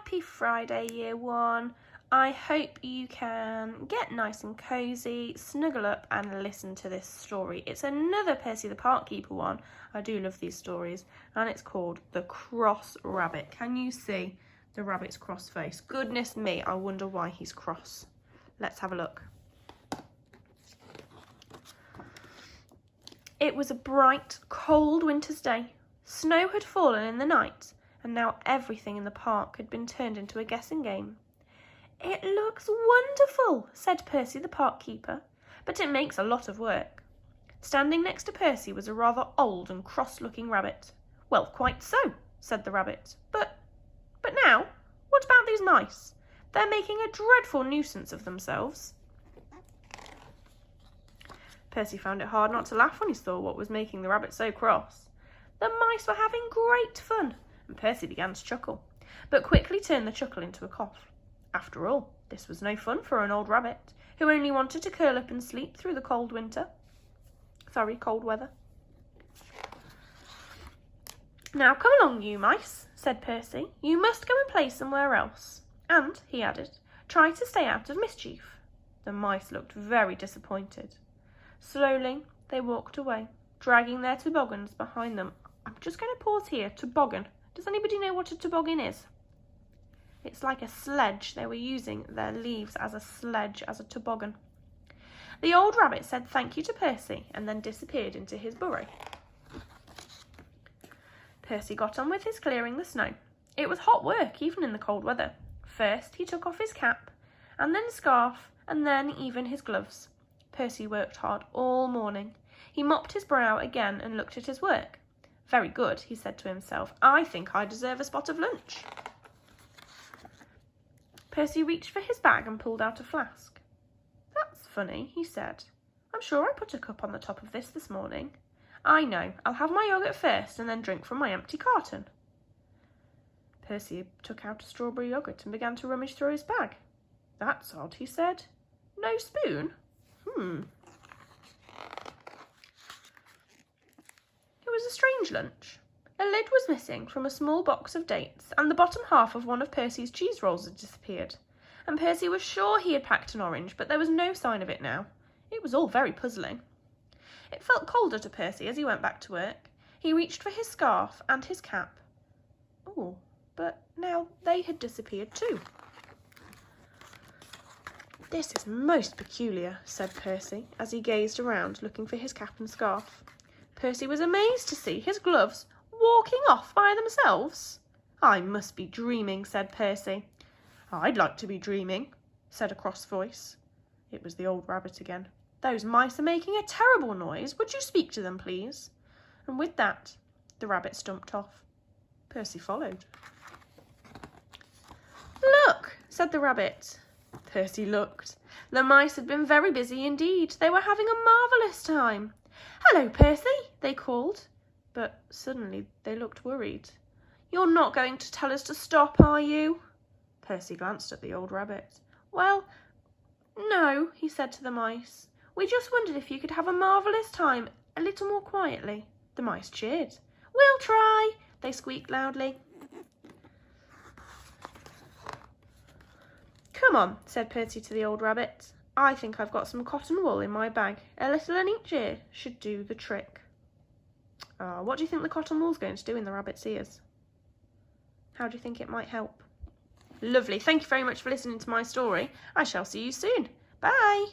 Happy Friday, Year 1. I hope you can get nice and cosy, snuggle up and listen to this story. It's another Percy the Park Keeper one. I do love these stories. And it's called The Cross Rabbit. Can you see the rabbit's cross face? Goodness me, I wonder why he's cross. Let's have a look. It was a bright, cold winter's day. Snow had fallen in the night, and now everything in the park had been turned into a guessing game. "It looks wonderful," said Percy the park keeper, "but it makes a lot of work." Standing next to Percy was a rather old and cross-looking rabbit. "Well, quite so," said the rabbit. But now, what about these mice? They're making a dreadful nuisance of themselves." Percy found it hard not to laugh when he saw what was making the rabbit so cross. The mice were having great fun, and Percy began to chuckle, but quickly turned the chuckle into a cough. After all, this was no fun for an old rabbit, who only wanted to curl up and sleep through the cold weather. "Now come along, you mice," said Percy. "You must go and play somewhere else. And," he added, "try to stay out of mischief." The mice looked very disappointed. Slowly, they walked away, dragging their toboggans behind them. I'm just going to pause here. Toboggan. Does anybody know what a toboggan is? It's like a sledge. They were using their leaves as a sledge, as a toboggan. The old rabbit said thank you to Percy and then disappeared into his burrow. Percy got on with his clearing the snow. It was hot work, even in the cold weather. First, he took off his cap, and then scarf, and then even his gloves. Percy worked hard all morning. He mopped his brow again and looked at his work. "Very good," he said to himself. "I think I deserve a spot of lunch." Percy reached for his bag and pulled out a flask. "That's funny," he said. "I'm sure I put a cup on the top of this morning. I know, I'll have my yoghurt first and then drink from my empty carton." Percy took out a strawberry yoghurt and began to rummage through his bag. "That's odd," he said. "No spoon? It was a strange lunch. A lid was missing from a small box of dates, and the bottom half of one of Percy's cheese rolls had disappeared. And Percy was sure he had packed an orange, but there was no sign of it now. It was all very puzzling. It felt colder to Percy as he went back to work. He reached for his scarf and his cap. Oh, but now they had disappeared too. "This is most peculiar," said Percy, as he gazed around, looking for his cap and scarf. Percy was amazed to see his gloves walking off by themselves. "I must be dreaming," said Percy. "I'd like to be dreaming," said a cross voice. It was the old rabbit again. "Those mice are making a terrible noise. Would you speak to them, please?" And with that, the rabbit stumped off. Percy followed. "Look," said the rabbit. Percy looked. The mice had been very busy indeed. They were having a marvellous time. "Hello, Percy," they called. But suddenly they looked worried. "You're not going to tell us to stop, are you?" Percy glanced at the old rabbit. "Well, no," he said to the mice. "We just wondered if you could have a marvellous time a little more quietly." The mice cheered. "We'll try," they squeaked loudly. "Come on," said Percy to the old rabbit. "I think I've got some cotton wool in my bag. A little in each ear should do the trick." What do you think the cotton wool's going to do in the rabbit's ears? How do you think it might help? Lovely. Thank you very much for listening to my story. I shall see you soon. Bye.